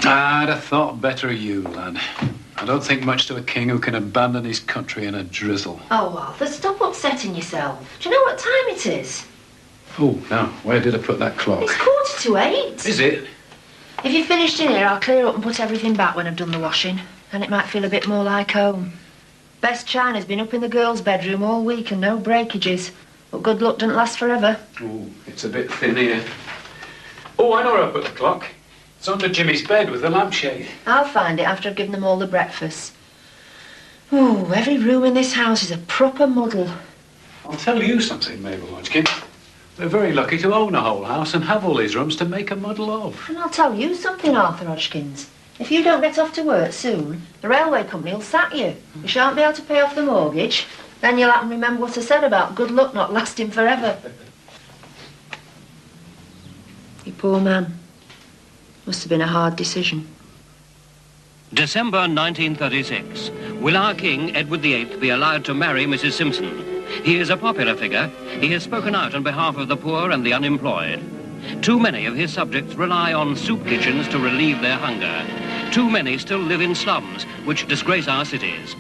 I'd have thought better of you, lad. I don't think much to a king who can abandon his country in a drizzle. Oh, Arthur, stop upsetting yourself. Do you know what time it is? Oh, now, where did I put that clock? It's 7:45. Is it? If you've finished in here, I'll clear up and put everything back when I've done the washing. And it might feel a bit more like home. Best China's been up in the girls' bedroom all week and no breakages. But good luck doesn't last forever. Oh, it's a bit thin here. Oh, I know where I put the clock. It's under Jimmy's bed with the lampshade. I'll find it after I've given them all the breakfast. Oh, every room in this house is a proper muddle. I'll tell you something, Mabel Hodgkin. We're very lucky to own a whole house and have all these rooms to make a muddle of. And I'll tell you something, Arthur Hodgkins. If you don't get off to work soon, the railway company will sack you. You shan't be able to pay off the mortgage. Then you'll have to remember what I said about good luck not lasting forever. You poor man. Must have been a hard decision. December 1936. Will our King, Edward VIII, be allowed to marry Mrs. Simpson? He is a popular figure. He has spoken out on behalf of the poor and the unemployed. Too many of his subjects rely on soup kitchens to relieve their hunger. Too many still live in slums, which disgrace our cities.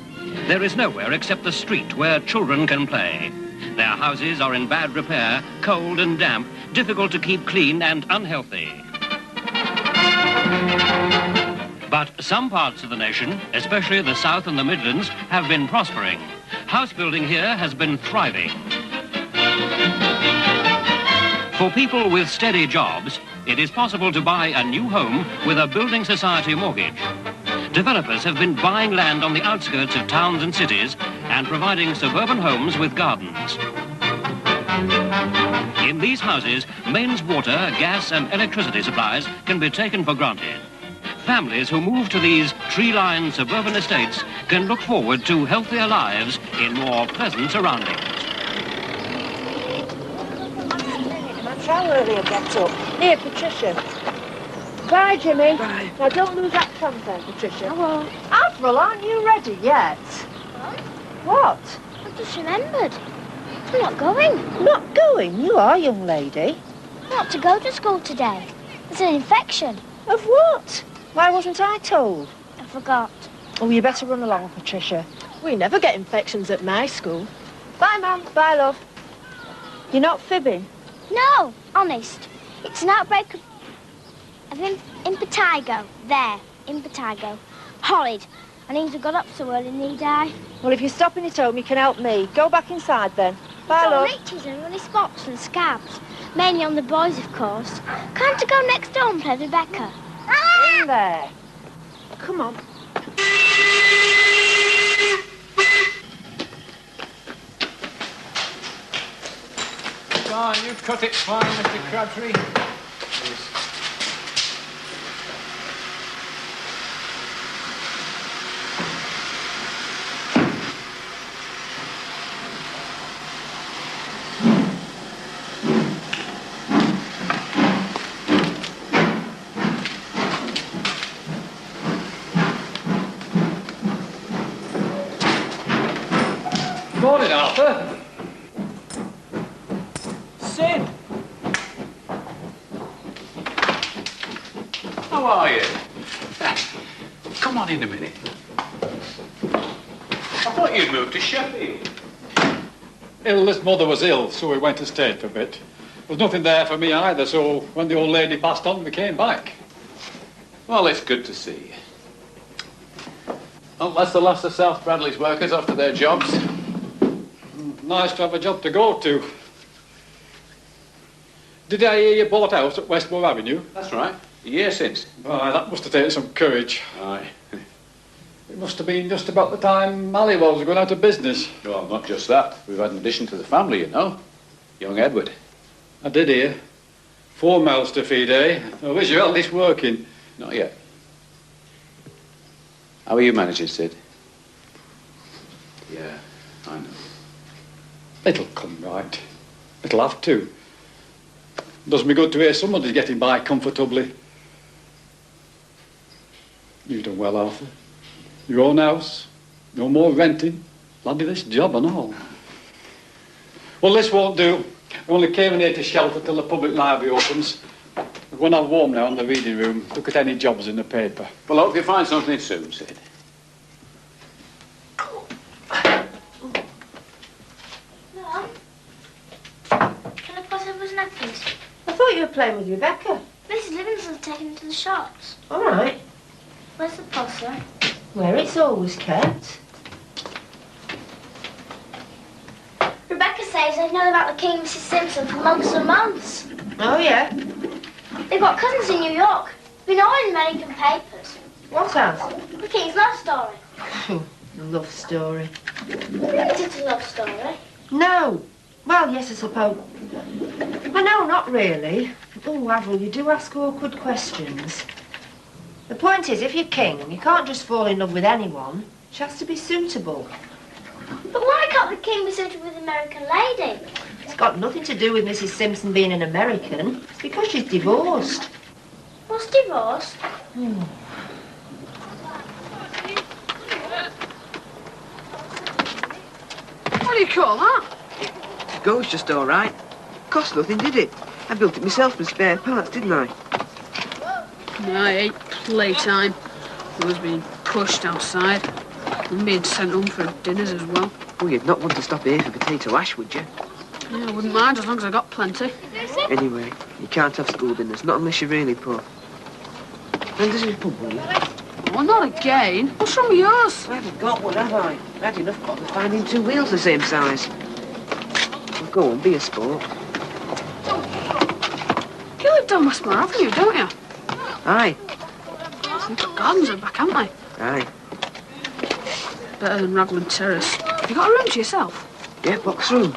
There is nowhere except the street where children can play. Their houses are in bad repair, cold and damp, difficult to keep clean and unhealthy. But some parts of the nation, especially the South and the Midlands, have been prospering. House building here has been thriving. For people with steady jobs, it is possible to buy a new home with a building society mortgage. Developers have been buying land on the outskirts of towns and cities and providing suburban homes with gardens. In these houses, mains water, gas and electricity supplies can be taken for granted. Families who move to these tree-lined suburban estates can look forward to healthier lives in more pleasant surroundings. How early I get up? Here, Patricia. Bye, Jimmy. Bye. Now, don't lose that transfer, Patricia. I won't. Avril, aren't you ready yet? What? What? I've just remembered. I'm not going. Not going? You are, young lady. Not to go to school today. There's an infection. Of what? Why wasn't I told? I forgot. Oh, you better run along, Patricia. We never get infections at my school. Bye, Mum. Bye, love. You're not fibbing? No, honest. It's an outbreak of impetigo. There, impetigo. Horrid. And Ainsley got up so early, need I? Well, if you're stopping at home, you can help me. Go back inside, then. Bye, It's all love. itches and runny spots and scabs. Mainly on the boys, of course. Can't I go next door and play with Rebecca? In there. Come on. Go on, you cut it fine, Mr. Crabtree. Morning, Arthur. Sid. How are you? Come on in a minute. I thought you'd moved to Sheffield. Illa's mother was ill, so we went to stay for a bit. There was nothing there for me either, so when the old lady passed on, we came back. Well, it's good to see you. Well, that's the last of South Bradley's workers after their jobs. Nice to have a job to go to. Did I hear you bought a house at Westmoor Avenue? That's right. A year since. Aye, that must have taken some courage. Aye. It must have been just about the time Mallywell was going out of business. Well, not just that. We've had an addition to the family, you know. Young Edward. I did hear. 4 mouths to feed, eh? I wish your eldest working. Not yet. How are you managing, Sid? Yeah, I know. It'll come right. It'll have to. Does me good to hear somebody's getting by comfortably. You've done well, Arthur. Your own house, no more renting, laddie this job and all. Well, this won't do. I only came in here to shelter till the public library opens. We're going to have warm now in the reading room. Look at any jobs in the paper. Well, I hope you find something soon, Sid. Mum? Can I pass over his nappies? I thought you were playing with Rebecca. Mrs. Livingston's taken him to the shops. All right. Where's the posser? Where it's always kept. Rebecca says they've known about the King and Mrs. Simpson for months and months. Oh, yeah? They've got cousins in New York. Been all in American papers. What has? The King's love story. Love story. Isn't it a love story? No. Well, yes, I suppose. Well, no, not really. Oh, Avril, you do ask awkward questions. The point is, if you're king, you can't just fall in love with anyone. She has to be suitable. But why can't the King be suited with an American lady? It's got nothing to do with Mrs. Simpson being an American. It's because she's divorced. What's divorce? What do you call that? The go's just all right. Cost nothing, did it? I built it myself from spare parts, didn't I? I ate playtime. I was being pushed outside and being sent home for dinners as well. Oh, you'd not want to stop here for potato ash, would you? Yeah, I wouldn't mind as long as I got plenty. Anyway, you can't have school dinners, not unless you're really poor. And does your pub, will you? Oh, not again. What's wrong with yours? I haven't got one, have I? I had enough bother finding 2 wheels the same size. Well, go on, be a sport. You live down Westmoor Avenue, don't you? Aye. They've got gardens at the back, haven't they? Aye. Better than Raglan Terrace. Have you got a room to yourself? Yeah, box room.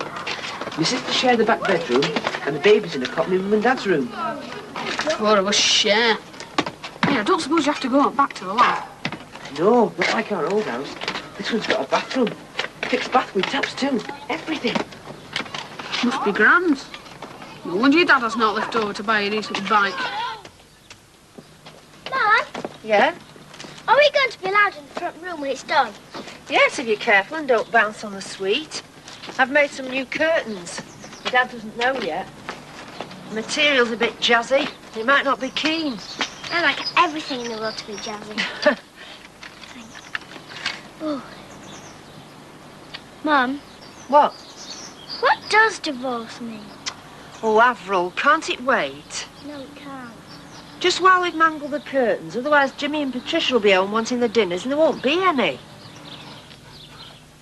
My sister shared the back bedroom, and the baby's in a cot in my mum and dad's room. 4 of us share. Yeah, I don't suppose you have to go out back to the lab. No, not like our old house. This one's got a bathroom. Fixed bath with taps too. Everything. Must be grand. No wonder your dad has not left over to buy a decent bike. Mum, Yeah? are we going to be allowed in the front room when it's done? Yes, if you're careful and don't bounce on the suite. I've made some new curtains. Your dad doesn't know yet. The material's a bit jazzy. He might not be keen. I like everything in the world to be jazzy. Ooh. Mum, What? what does divorce mean? Oh, Avril, can't it wait? No, it can't. Just while we've mangled the curtains, otherwise Jimmy and Patricia will be home wanting the dinners and there won't be any.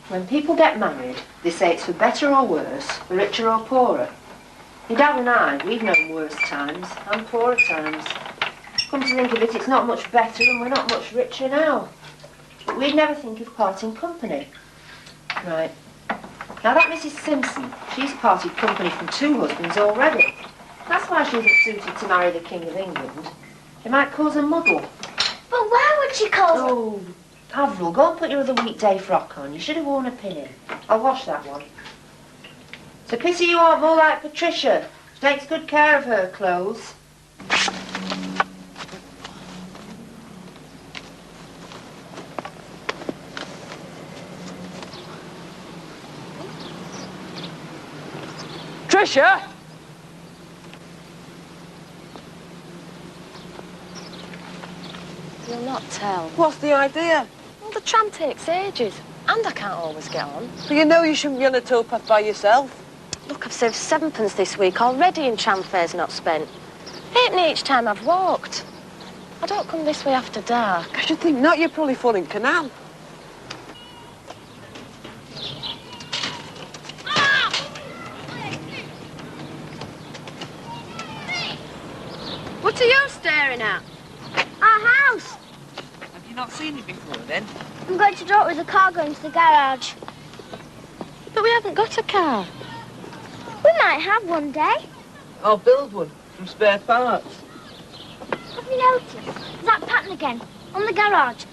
When people get married, they say it's for better or worse, for richer or poorer. Your dad and I, we've known worse times and poorer times. Come to think of it, it's not much better and we're not much richer now. But we'd never think of parting company. Right. Now that Mrs. Simpson, she's parted company from 2 husbands already. That's why she isn't suited to marry the King of England. It might cause a muddle. But why would she cause it? Oh, Avril, go and put your other weekday frock on. You should have worn a pin in. I'll wash that one. It's a pity you aren't more like Patricia. She takes good care of her clothes. Tricia! You'll not tell. What's the idea? Well, the tram takes ages, and I can't always get on. But you know you shouldn't be on a towpath by yourself. Look, I've saved 7pence this week already in tram fares not spent. 8 each time I've walked. I don't come this way after dark. I should think not. You're probably falling canal. What are you staring at? Our house. Have you not seen it before, then? I'm going to drop it with the car going to the garage. But we haven't got a car. We might have one day. I'll build one from spare parts. Have you noticed? That pattern again, on the garage.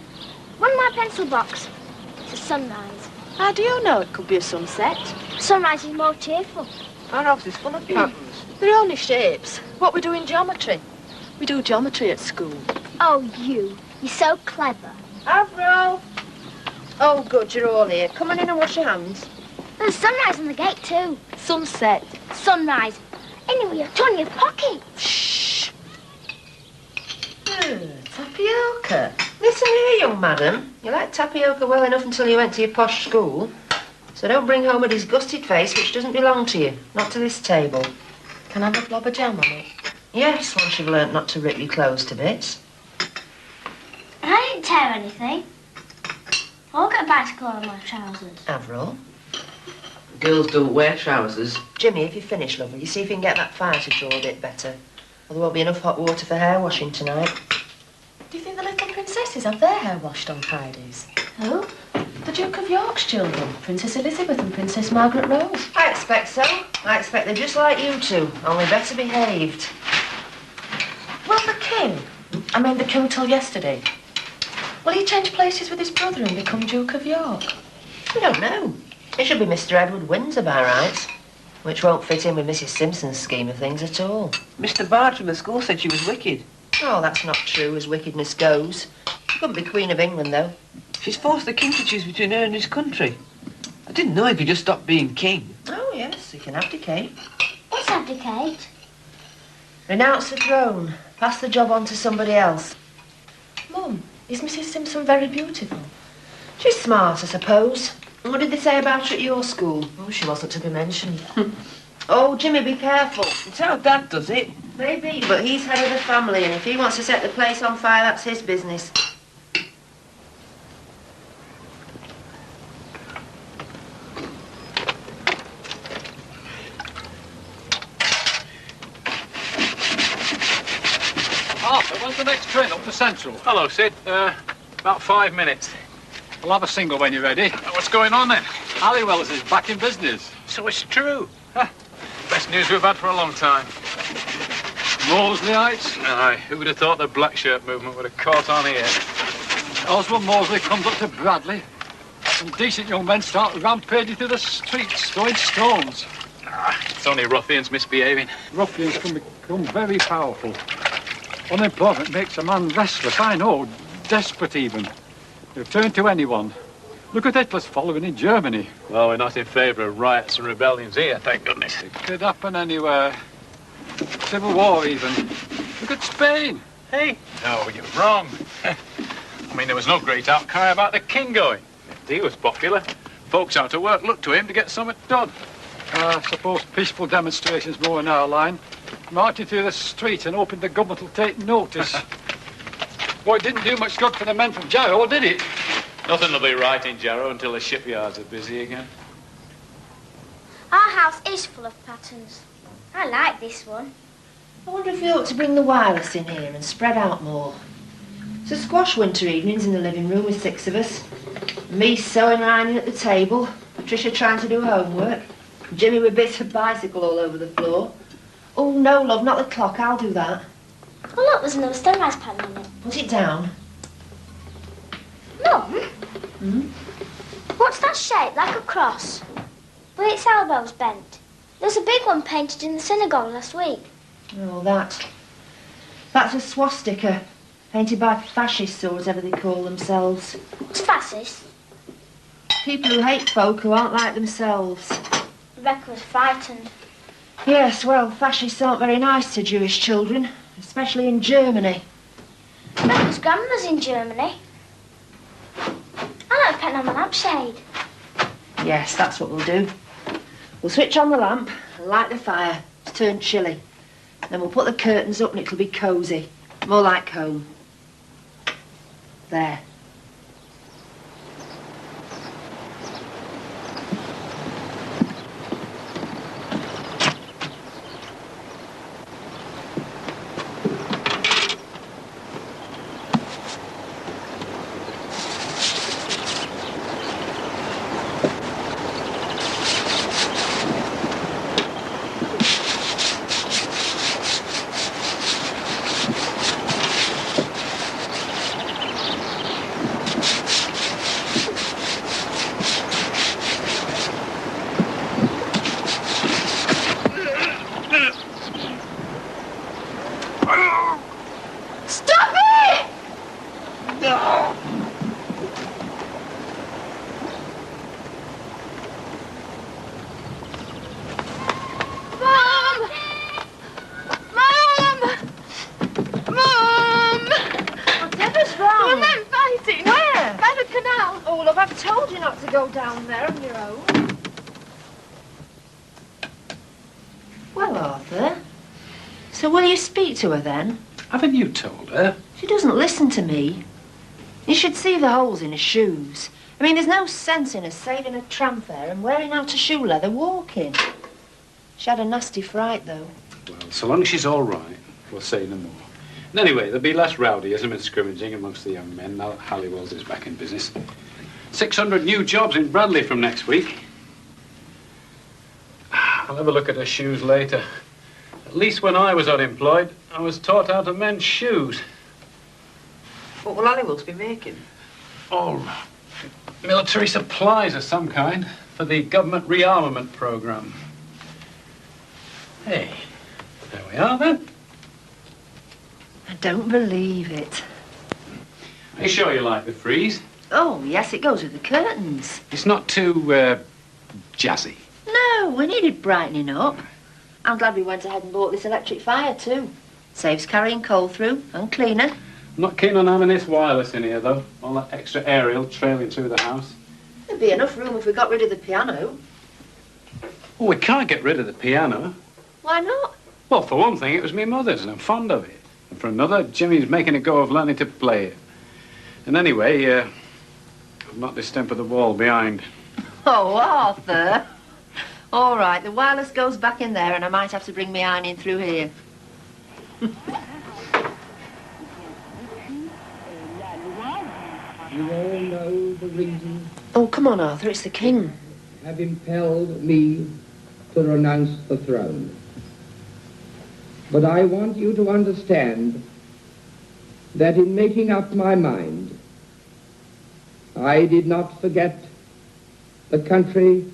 One in my pencil box. It's a sunrise. How do you know it could be a sunset? Sunrise is more cheerful. Our house is full of patterns. They're only shapes. What we do in geometry. We do geometry at school. Oh, you're so clever. Avril! Oh, good, you're all here. Come on in and wash your hands. There's sunrise on the gate too. Sunset. Sunrise. Anyway, it's on your pocket. Shh. Tapioca. Listen here, young madam. You liked tapioca well enough until you went to your posh school. So don't bring home a disgusted face which doesn't belong to you. Not to this table. Can I have a blob of jam on it? Yes, once you've learnt not to rip your clothes to bits. I didn't tear anything. I'll get a bicycle on my trousers. Avril. Girls don't wear trousers. Jimmy, if you finish, lovely, you see if you can get that fire to draw a bit better. Or there won't be enough hot water for hair washing tonight. Do you think the little princesses have their hair washed on Fridays? Who? The Duke of York's children, Princess Elizabeth and Princess Margaret Rose. I expect so. I expect they're just like you two, only better behaved. Well, the king, the king till yesterday, will he change places with his brother and become Duke of York? We don't know. It should be Mr. Edward Windsor by rights, which won't fit in with Mrs. Simpson's scheme of things at all. Mr. Bard from the school said she was wicked. Oh, that's not true as wickedness goes. She couldn't be Queen of England, though. She's forced the king to choose between her and his country. I didn't know he could just stop being king. Oh, yes, he can abdicate. What's abdicate? Renounce the throne. Pass the job on to somebody else. Mum, is Mrs. Simpson very beautiful? She's smart, I suppose. What did they say about her at your school? Oh, she wasn't to be mentioned. Oh, Jimmy, be careful. It's how Dad does it. Maybe, but he's head of the family, and if he wants to set the place on fire, that's his business. Arthur, when's the next train up to Central? Hello, Sid. About 5 minutes. We'll have a single when you're ready. What's going on then? Halliwell's is back in business. So it's true. Best news we've had for a long time. Mosleyites. Aye, who would have thought the black shirt movement would have caught on here? Oswald Mosley comes up to Bradley. Some decent young men start rampaging through the streets, throwing stones. It's only ruffians misbehaving. Ruffians can become very powerful. Unemployment makes a man restless, I know, desperate even. He'll turn to anyone. Look at Hitler's following in Germany. Well, we're not in favour of riots and rebellions here, thank goodness. It could happen anywhere. Civil war, even. Look at Spain. Hey? No, you're wrong. There was no great outcry about the king going. If he was popular, folks out of work looked to him to get something done. I suppose peaceful demonstrations more in our line. Marching through the street and hoping the government will take notice. Boy, it didn't do much good for the men from Jarrow, did it? Nothing will be right in Jarrow until the shipyards are busy again. Our house is full of patterns. I like this one. I wonder if we ought to bring the wireless in here and spread out more. So squash winter evenings in the living room with 6 of us. Me sewing ironing at the table. Patricia trying to do homework. Jimmy with bits of bicycle all over the floor. Oh, no, love, not the clock. I'll do that. Oh, look, there's another sunrise pattern on it. Put it down. Mum? What's that shape, like a cross? But its elbow's bent. There's a big one painted in the synagogue last week. Oh, that's a swastika. Painted by fascists, or whatever they call themselves. What's fascist? People who hate folk who aren't like themselves. Rebecca was frightened. Yes, well, fascists aren't very nice to Jewish children, especially in Germany. Rebecca's grandma's in Germany. I like a pen on my lampshade. Yes, that's what we'll do. We'll switch on the lamp and light the fire. It's turned chilly. Then we'll put the curtains up and it'll be cosy. More like home. There. Go down there on your own. Well, Arthur, so will you speak to her then? Haven't you told her? She doesn't listen to me. You should see the holes in her shoes. I mean, there's no sense in her saving a tram fare and wearing out her shoe leather walking. She had a nasty fright, though. Well, so long as she's all right, we'll say no more. And anyway, there'll be less rowdyism and scrimmaging amongst the young men now that Halliwell's is back in business. 600 new jobs in Bradley from next week. I'll have a look at her shoes later. At least when I was unemployed, I was taught how to mend shoes. What will Halliwell's be making? Oh, military supplies of some kind for the government rearmament program. Hey, there we are then. I don't believe it. Are you sure you like the frieze? Oh, yes, it goes with the curtains. It's not too, jazzy. No, we needed brightening up. I'm glad we went ahead and bought this electric fire, too. Saves carrying coal through and cleaner. I'm not keen on having this wireless in here, though. All that extra aerial trailing through the house. There'd be enough room if we got rid of the piano. Well, we can't get rid of the piano. Why not? Well, for one thing, it was my mother's, and I'm fond of it. And for another, Jimmy's making a go of learning to play it. And anyway, I've knocked this stump of the wall behind. Oh, Arthur. All right, the wireless goes back in there, and I might have to bring my iron in through here. You all know the reason Oh, come on, Arthur, it's the king. have impelled me to renounce the throne. But I want you to understand that in making up my mind, I did not forget the country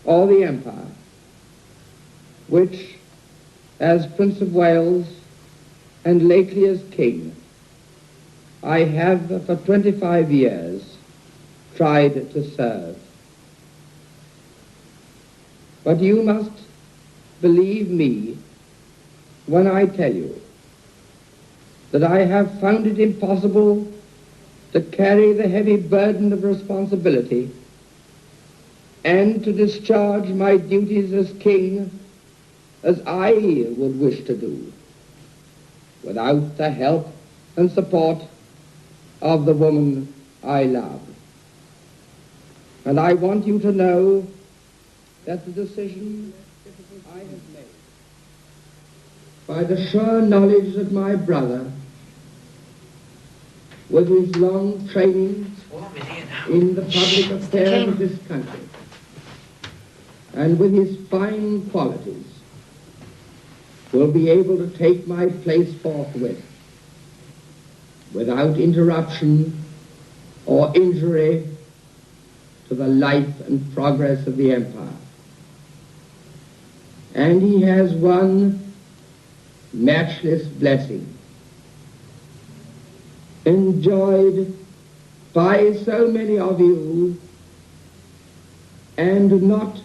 or the empire, which, as Prince of Wales and lately as King, I have for 25 years tried to serve. But you must believe me when I tell you that I have found it impossible to carry the heavy burden of responsibility and to discharge my duties as king as I would wish to do without the help and support of the woman I love. And I want you to know that the decision I have made, by the sure knowledge that my brother, with his long training in the public affairs of this country, and with his fine qualities, will be able to take my place forthwith, without interruption or injury to the life and progress of the empire. And he has one matchless blessing, enjoyed by so many of you and not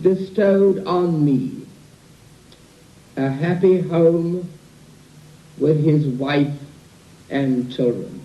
bestowed on me, a happy home with his wife and children.